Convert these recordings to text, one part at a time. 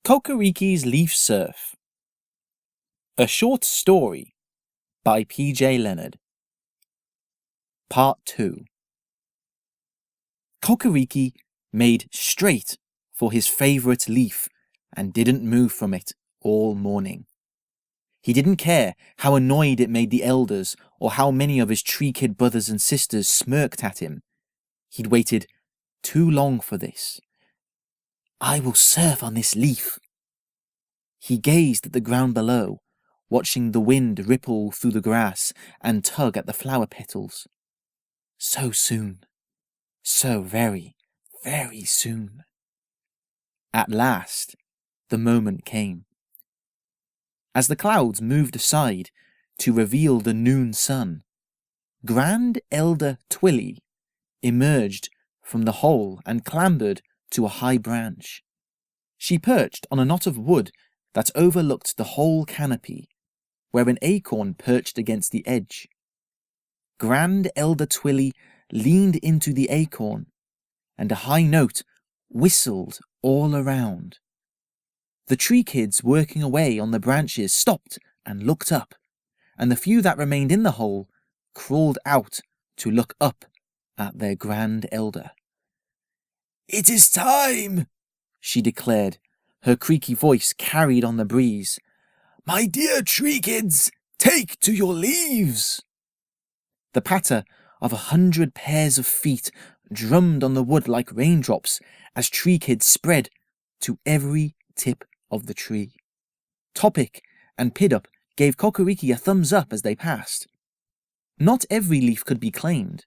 Kokkariki's Leaf Surf. A short story by PJ Leonard. Part 2. Kokkariki made straight for his favourite leaf and didn't move from it all morning. He didn't care how annoyed it made the elders or how many of his tree kid brothers and sisters smirked at him. He'd waited too long for this. I will surf on this leaf. He gazed at the ground below, watching the wind ripple through the grass and tug at the flower petals. So soon. So very, very soon. At last, the moment came. As the clouds moved aside to reveal the noon sun, Grand Elder Twilly emerged from the hole and clambered to a high branch. She perched on a knot of wood that overlooked the whole canopy, where an acorn perched against the edge. Grand Elder Twilly leaned into the acorn, and a high note whistled all around. The tree kids working away on the branches stopped and looked up, and the few that remained in the hole crawled out to look up at their Grand Elder. It is time, she declared, her creaky voice carried on the breeze. My dear tree kids, take to your leaves. The patter of 100 pairs of feet drummed on the wood like raindrops as tree kids spread to every tip of the tree. Topic and Pidup gave Kokkariki a thumbs up as they passed. Not every leaf could be claimed.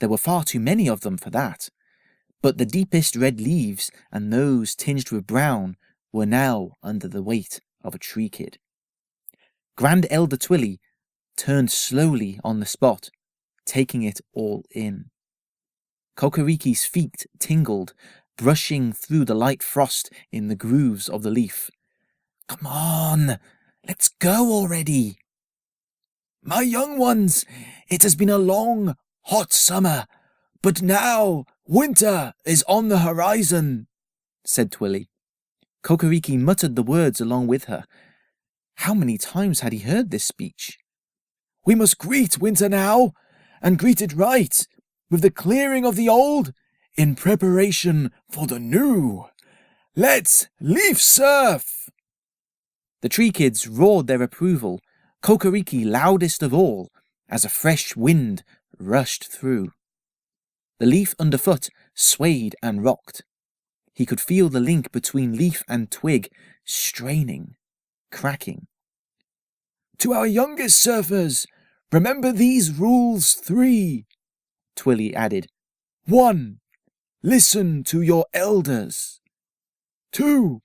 There were far too many of them for that. But the deepest red leaves and those tinged with brown were now under the weight of a tree kid. Grand Elder Twilly turned slowly on the spot, taking it all in. Kokkariki's feet tingled, brushing through the light frost in the grooves of the leaf. Come on, let's go already. My young ones, it has been a long, hot summer, but now winter is on the horizon, said Twilly. Kokkariki muttered the words along with her. How many times had he heard this speech? We must greet winter now, and greet it right, with the clearing of the old, in preparation for the new. Let's leaf surf! The tree kids roared their approval, Kokkariki loudest of all, as a fresh wind rushed through. The leaf underfoot swayed and rocked. He could feel the link between leaf and twig straining, cracking. To our youngest surfers, remember these rules 3, Twilly added. 1. Listen to your elders. 2.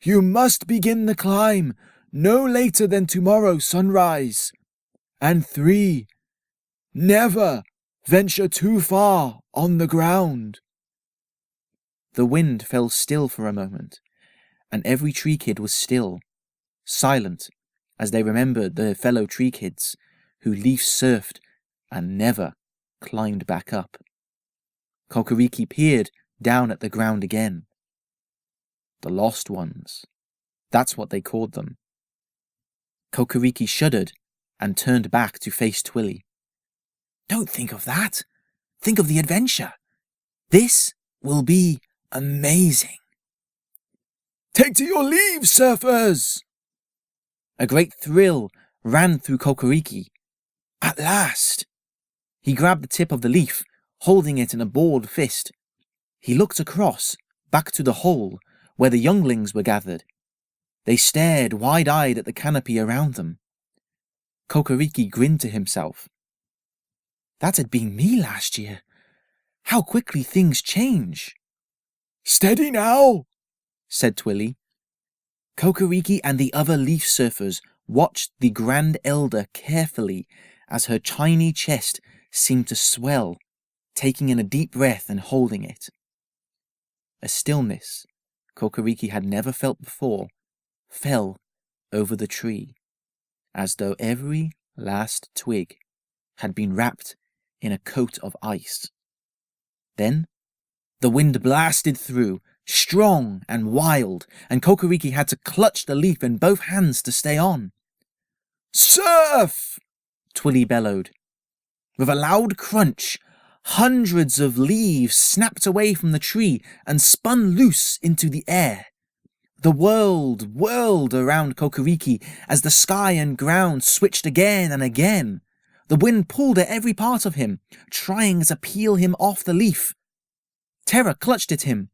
You must begin the climb no later than tomorrow sunrise. And 3. Never venture too far on the ground. The wind fell still for a moment, and every tree kid was still, silent, as they remembered their fellow tree kids who leaf surfed and never climbed back up. Kokkariki peered down at the ground again. The lost ones. That's what they called them. Kokkariki shuddered and turned back to face Twilly. Don't think of that. Think of the adventure. This will be amazing. Take to your leaves, surfers! A great thrill ran through Kokkariki. At last! He grabbed the tip of the leaf, holding it in a balled fist. He looked across, back to the hole, where the younglings were gathered. They stared wide-eyed at the canopy around them. Kokkariki grinned to himself. That had been me last year. How quickly things change. Steady now, said Twilly. Kokkariki and the other leaf surfers watched the Grand Elder carefully as her tiny chest seemed to swell, taking in a deep breath and holding it. A stillness Kokkariki had never felt before fell over the tree, as though every last twig had been wrapped in a coat of ice. Then the wind blasted through, strong and wild, and Kokkariki had to clutch the leaf in both hands to stay on. "Surf!" Twilly bellowed. With a loud crunch, hundreds of leaves snapped away from the tree and spun loose into the air. The world whirled around Kokkariki as the sky and ground switched again and again. The wind pulled at every part of him, trying to peel him off the leaf. Terror clutched at him.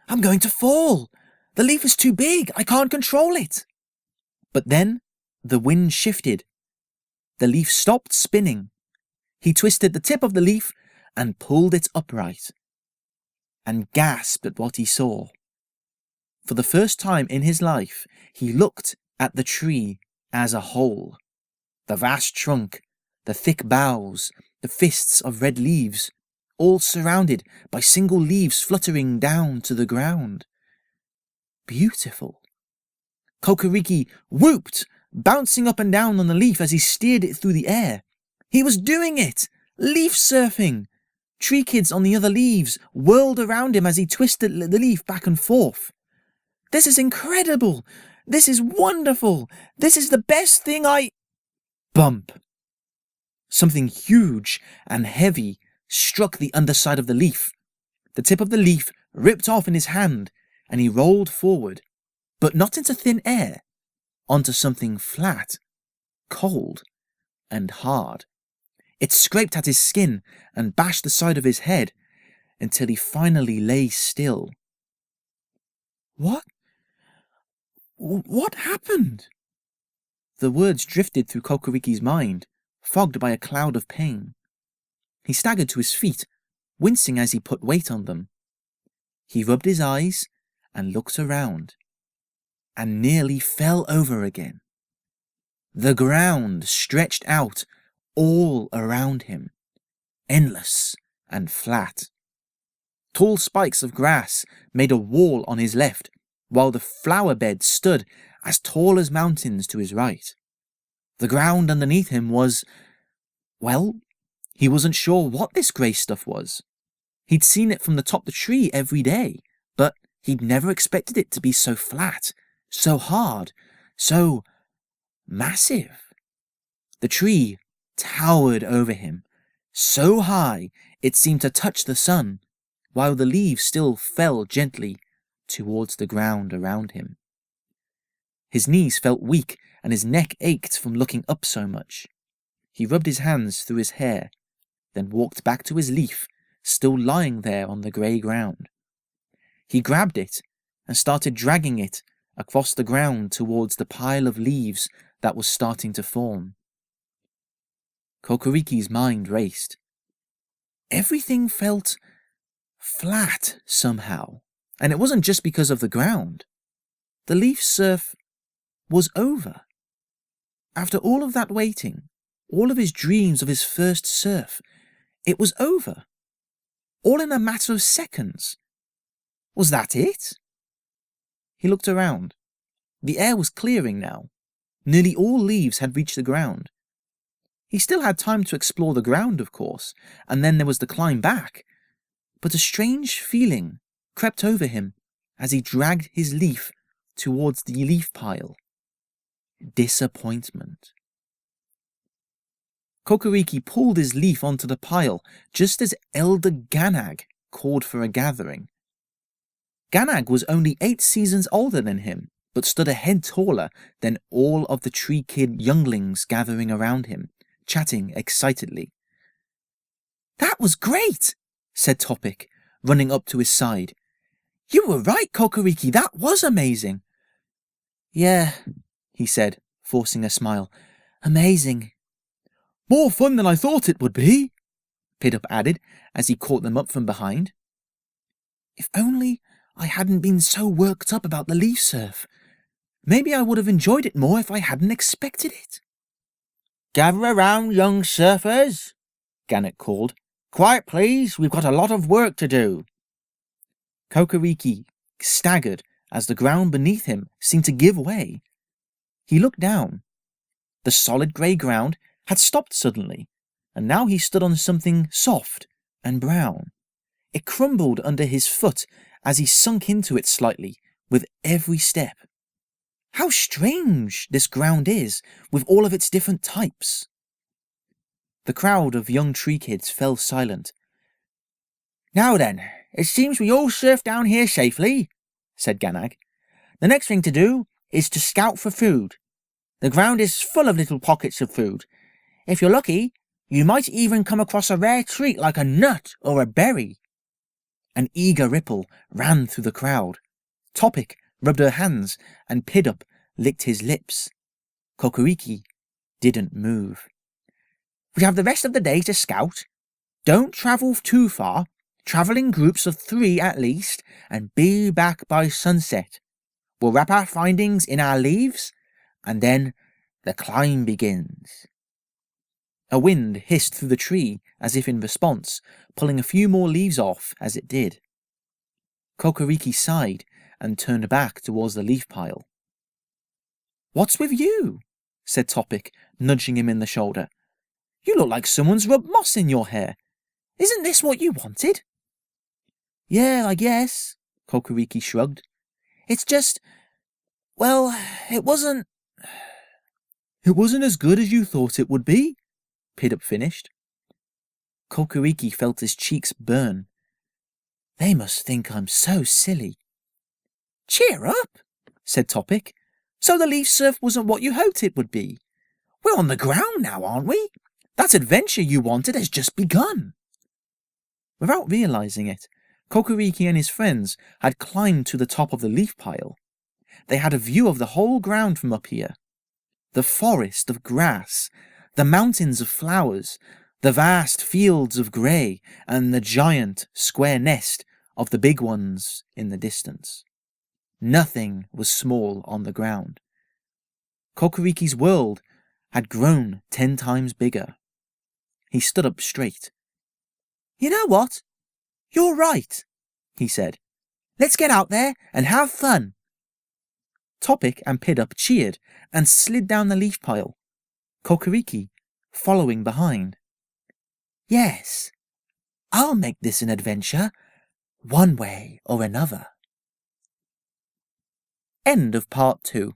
"I'm going to fall! The leaf is too big! I can't control it!" But then the wind shifted. The leaf stopped spinning. He twisted the tip of the leaf and pulled it upright, and gasped at what he saw. For the first time in his life, he looked at the tree as a whole. The vast trunk, the thick boughs, the fists of red leaves, all surrounded by single leaves fluttering down to the ground. Beautiful. Kokkariki whooped, bouncing up and down on the leaf as he steered it through the air. He was doing it! Leaf surfing! Tree kids on the other leaves whirled around him as he twisted the leaf back and forth. "This is incredible! This is wonderful! This is the best thing I—" Bump! Something huge and heavy struck the underside of the leaf. The tip of the leaf ripped off in his hand, and he rolled forward, but not into thin air, onto something flat, cold, and hard. It scraped at his skin and bashed the side of his head until he finally lay still. What happened?" The words drifted through Kokkariki's mind, fogged by a cloud of pain. He staggered to his feet, wincing as he put weight on them. He rubbed his eyes and looked around, and nearly fell over again. The ground stretched out all around him, endless and flat. Tall spikes of grass made a wall on his left, while the flower beds stood as tall as mountains to his right. The ground underneath him was, well, he wasn't sure what this grey stuff was. He'd seen it from the top of the tree every day, but he'd never expected it to be so flat, so hard, so massive. The tree towered over him, so high it seemed to touch the sun, while the leaves still fell gently towards the ground around him. His knees felt weak and his neck ached from looking up so much. He rubbed his hands through his hair, then walked back to his leaf, still lying there on the grey ground. He grabbed it and started dragging it across the ground towards the pile of leaves that was starting to form. Kokkariki's mind raced. Everything felt flat somehow, and it wasn't just because of the ground. The leaf surf was over. After all of that waiting, all of his dreams of his first surf, it was over. All in a matter of seconds. Was that it? He looked around. The air was clearing now. Nearly all leaves had reached the ground. He still had time to explore the ground, of course, and then there was the climb back. But a strange feeling crept over him as he dragged his leaf towards the leaf pile. Disappointment. Kokkariki pulled his leaf onto the pile just as Elder Ganag called for a gathering. Ganag was only 8 seasons older than him, but stood a head taller than all of the tree kid younglings gathering around him, chatting excitedly. "That was great," said Topic, running up to his side. "You were right, Kokkariki, that was amazing." "Yeah," he said, forcing a smile. "Amazing." "More fun than I thought it would be," Piddup added as he caught them up from behind. "If only I hadn't been so worked up about the leaf surf. Maybe I would have enjoyed it more if I hadn't expected it." "Gather around, young surfers," Gannet called. "Quiet, please, we've got a lot of work to do." Kokkariki staggered as the ground beneath him seemed to give way. He looked down. The solid grey ground had stopped suddenly, and now he stood on something soft and brown. It crumbled under his foot as he sunk into it slightly with every step. How strange this ground is, with all of its different types. The crowd of young tree kids fell silent. Now then, it seems we all surfed down here safely, said Ganag. The next thing to do is to scout for food. The ground is full of little pockets of food. If you're lucky, you might even come across a rare treat like a nut or a berry. An eager ripple ran through the crowd. Topic rubbed her hands and Piddup licked his lips. Kokkariki didn't move. We have the rest of the day to scout. Don't travel too far. Travel in groups of 3 at least, and be back by sunset. We'll wrap our findings in our leaves, and then the climb begins. A wind hissed through the tree as if in response, pulling a few more leaves off as it did. Kokkariki sighed and turned back towards the leaf pile. What's with you? Said Topic, nudging him in the shoulder. You look like someone's rubbed moss in your hair. Isn't this what you wanted? Yeah, I guess, Kokkariki shrugged. It's just, well, it wasn't as good as you thought it would be, Piddup finished. Kokkariki felt his cheeks burn. They must think I'm so silly. Cheer up, said Topic. So the leaf surf wasn't what you hoped it would be. We're on the ground now, aren't we? That adventure you wanted has just begun. Without realizing it, Kokkariki and his friends had climbed to the top of the leaf pile. They had a view of the whole ground from up here. The forest of grass, the mountains of flowers, the vast fields of grey, and the giant square nest of the big ones in the distance. Nothing was small on the ground. Kokkariki's world had grown 10 times bigger. He stood up straight. You know what? You're right, he said. Let's get out there and have fun. Topic and Piddup cheered and slid down the leaf pile, Kokkariki following behind. Yes, I'll make this an adventure, one way or another. End of part 2.